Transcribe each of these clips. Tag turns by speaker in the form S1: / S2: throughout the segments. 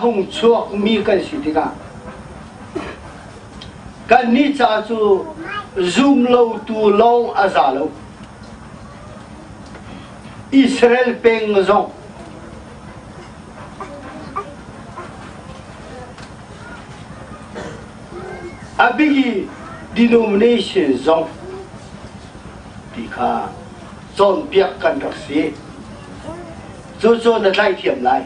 S1: hung chuak mi kan sitika kan ni cha chu zoom lo tu long azalo Israel peng zong abigi denomination zong tika zon piak kan kak si zo na lai thiam lai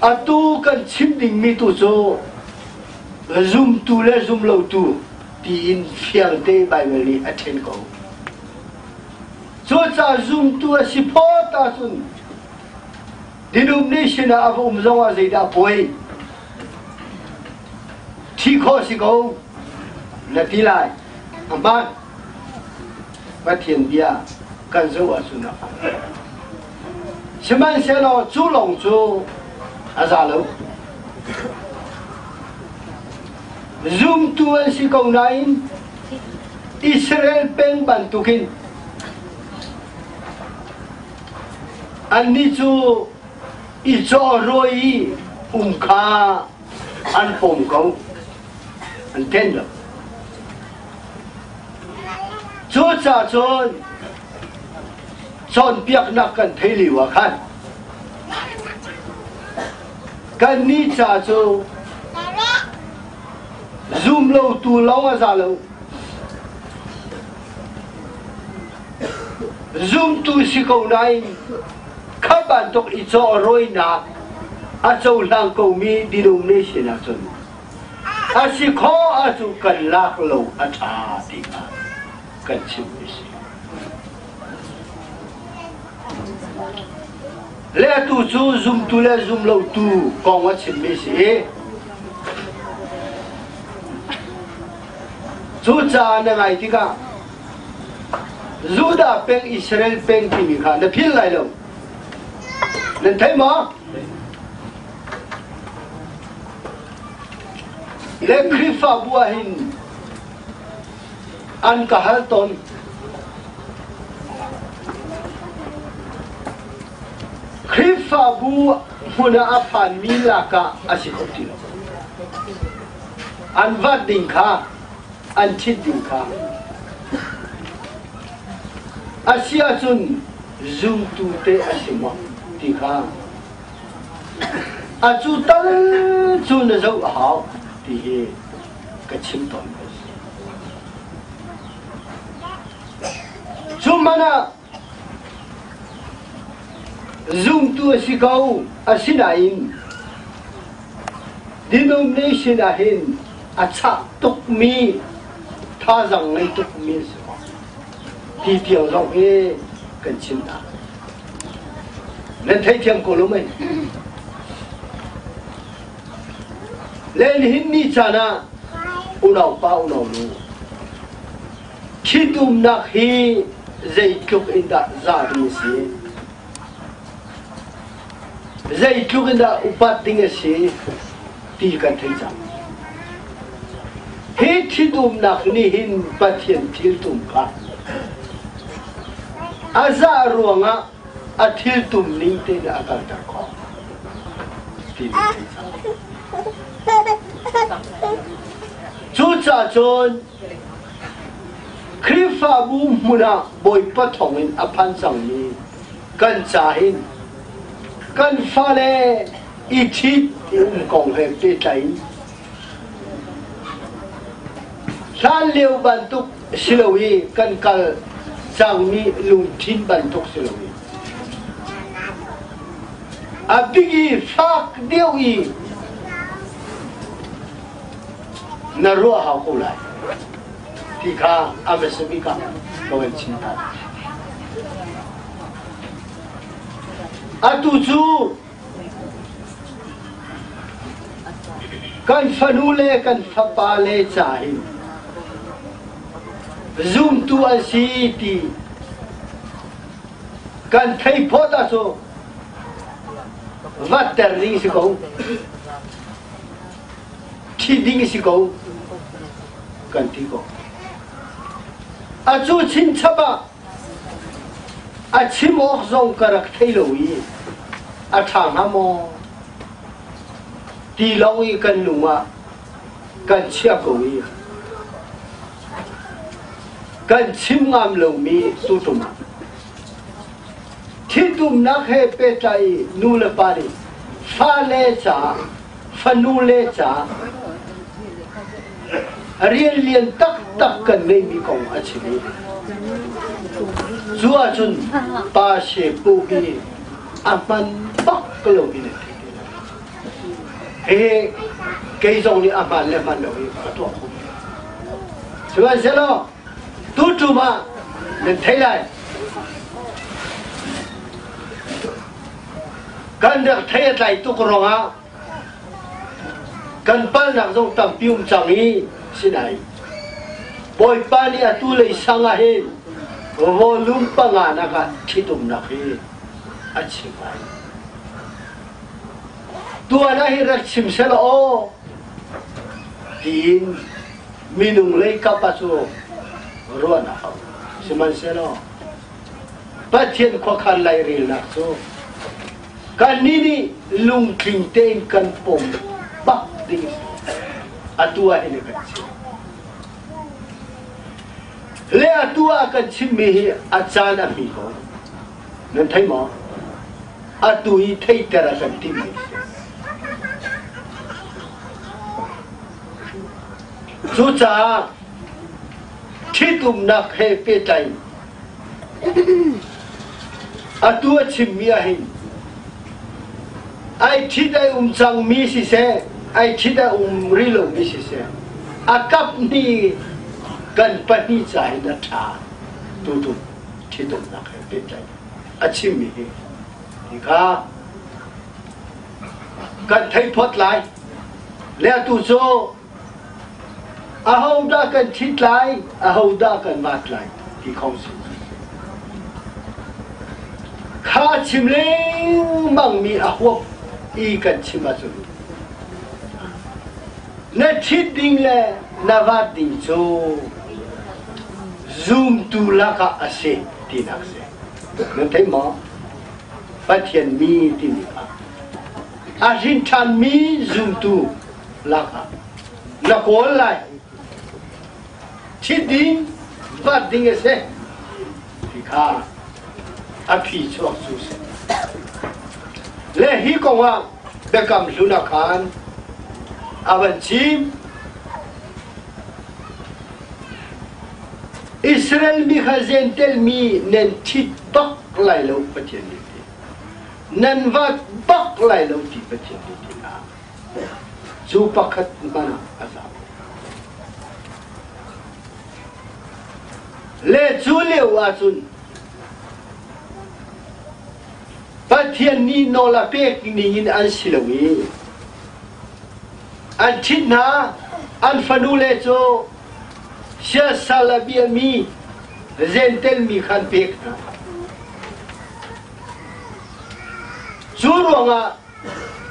S1: atu kan chim ding mi tu zo zoom tu le zoom lo tu ti in fiang te bai meli attend ko zo cha zoom tu a support a sun denomination a avum zong a zeida poi thi kho si ko la ti lai amban ba thian bia kan zo a sun a Seman se lo chu long chu azalo zoom tu an si ko nain Israel peng bantukin an ni chu I cho roi kha an pom ko an ten lo chu cha chon piak nak kan thei liwa khan kan ni cha chu zoom lo tu long a za lo zoom tu si ko nai kha ban tok I cho roi na a chou lang ko mi denomination a chon a si kho a chu kan lak lo a tha ti kan chim si le tu chu zoom tu le zoom lo tu kong wa chim mi si chu cha na ngai ti ka Juda peng Israel peng ti mi kha na phil lai lo nên thấy mà le krifa bua hin an ka hal ton krifa bu huna afan milaka asikoti an vad ding kha an chit ding kha asia chun zoom tu te asimo ti kha a chu tal chu na zo hao ti he ka chim ton chu mana zoom tu asikau asinain denomination ahin acha tuk mi tha jang ngai tuk mi so ti tiao rong he kan chim ta nên thấy thiam cổ lắm ấy lên hin ni chana unau pa unau lu khi tum nak hi dây chúc in đã ra đi xí dây chúc in đã upat tiếng xí ti kan thấy rằng hết khi tum nak ni hin pat hiền thil tum ka aza ruanga athil tum ning te na akal ta ko ti chu cha chon krifa bu muna boy pathong in aphan sang ni kan cha hin kan fa le I thi kong he te tai san liu ban tuk silowi kan kal sang mi lung thin ban tuk silowi abigi fak dewi na ruah ko lai ti kha amesami ka kawan cinta atu chu kan fanule kan fapale chahi zoom tu asiti kan thai phota so vắt tờ đi si cầu thi đi si cầu cần thi cầu à chú chín chapa à chim ốc rong karak thay lối a thang hamo ti longi kan lunga kan chia ko wi kan chim ngam lo mi tu tuma thi tum na khe pe tai nu le pari fa le cha fa nu le cha riêng liền tắc tắc cần nên bị công ở chỉ đi chúa chun ba sẽ bù đi aman bắc cái lồng này he cái dòng này aman lên man đâu phải thôi chúa sẽ lo tu tu mà nên thấy lại cần được thấy lại tu có rồi à cần ban đặc dụng tầm pium chẳng ý xin này bồi ban đi tu lấy sang à hen vô lum băng à na cả thi tụm na khi à chim ai tu anh ấy ra chim sẽ lo tin minung lấy cặp asu rồi na không xin man sẽ lo bắt thiên khó khăn lại rìu na số cái ní lung kinh tên cần pom bắc đi atua ini kecil. Le atua akan cimihi acana miho. Nanti mo atui thei tera kan timi. Suca thitum nak he petai. Atua cimiahin. Ai thidai chang mi si se. Ai thida rilo mi si se. Akap ni kan pani chai na tha tu thidum nak he petai. Achimi hi. Ika kan thei phot lai. Le tu so a hau da kan thit lai, a hau da kan mat lai. Ki khong si. Kha chim leng mang mi a huop i kan chim a zu. Na thit ding le na vat ding so zoom tu la ka ase ti nak se. Nên thấy mỏ phát hiện mi thì à xin chan mi dùng tu là cố lại chỉ đinh phát đinh cái xe thì khá à phi cho su se lẽ hi công à để cầm su na khan à vẫn chim Israel mi khazen tel mi nen thit bắc lại lâu phát triển đi nen vắt bắc lại lâu thì phát triển đi na chú bắc khát man azam lệ chú liu azun phát triển ni no la pek ni in an silawi an thit na an fanu lệ cho Sia salabia mi zentel mi khan pek na Zuronga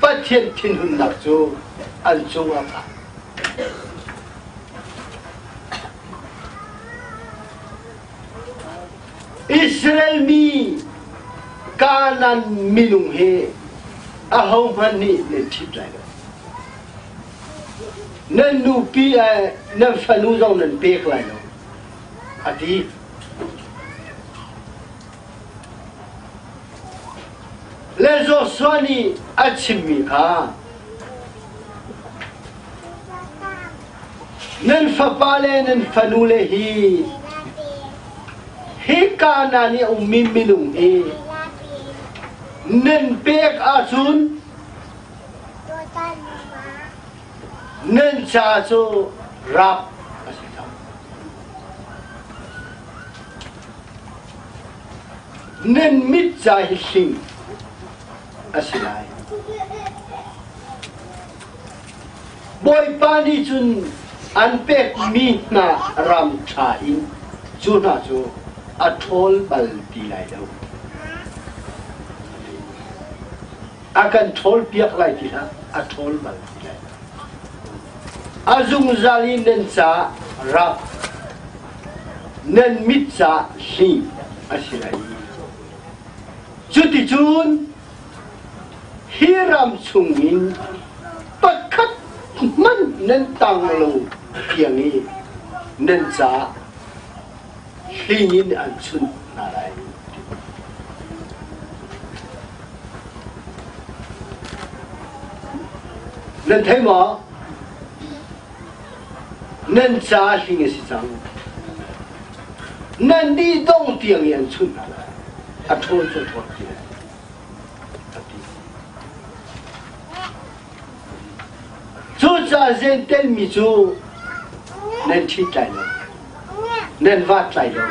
S1: patien tin hun nak chu an chunga pa Israel mi kanan minung he a hom han ni ne thip lai nên nu pi nên phải nu dòng nên bê lại rồi, à đi, lấy cho xoani ăn chim mi ha, nên phải ba lên nên phải nu lên hi cả nani min minung hi, nên bê asun nên cha cho rap nên mít cha hi sinh asilai boy pani chun an pek mi na ram cha in chu na chu athol bal ti lai đâu akan thol piak lai ti ha athol bal ti lai Azung zali nen cha rap nen mit cha hi asilai chuti chun hiram sungin pakat man nan tanglo piangi nan za hingin an chun narai nan thấy mà nan za hing si chang nan đi đông tiếng yên chun narai a thôn cho thôn chú cha dân tên mi chú nên thi lại rồi nên vắt lại rồi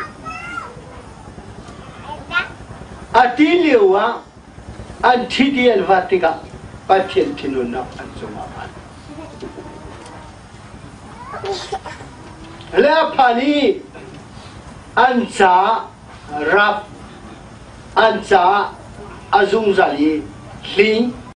S1: à tí liều á anh thi đi anh vắt đi cả bắt thiên thiên nó anh dùng mà ăn lẽ pani anh cha rap anh cha azung zali linh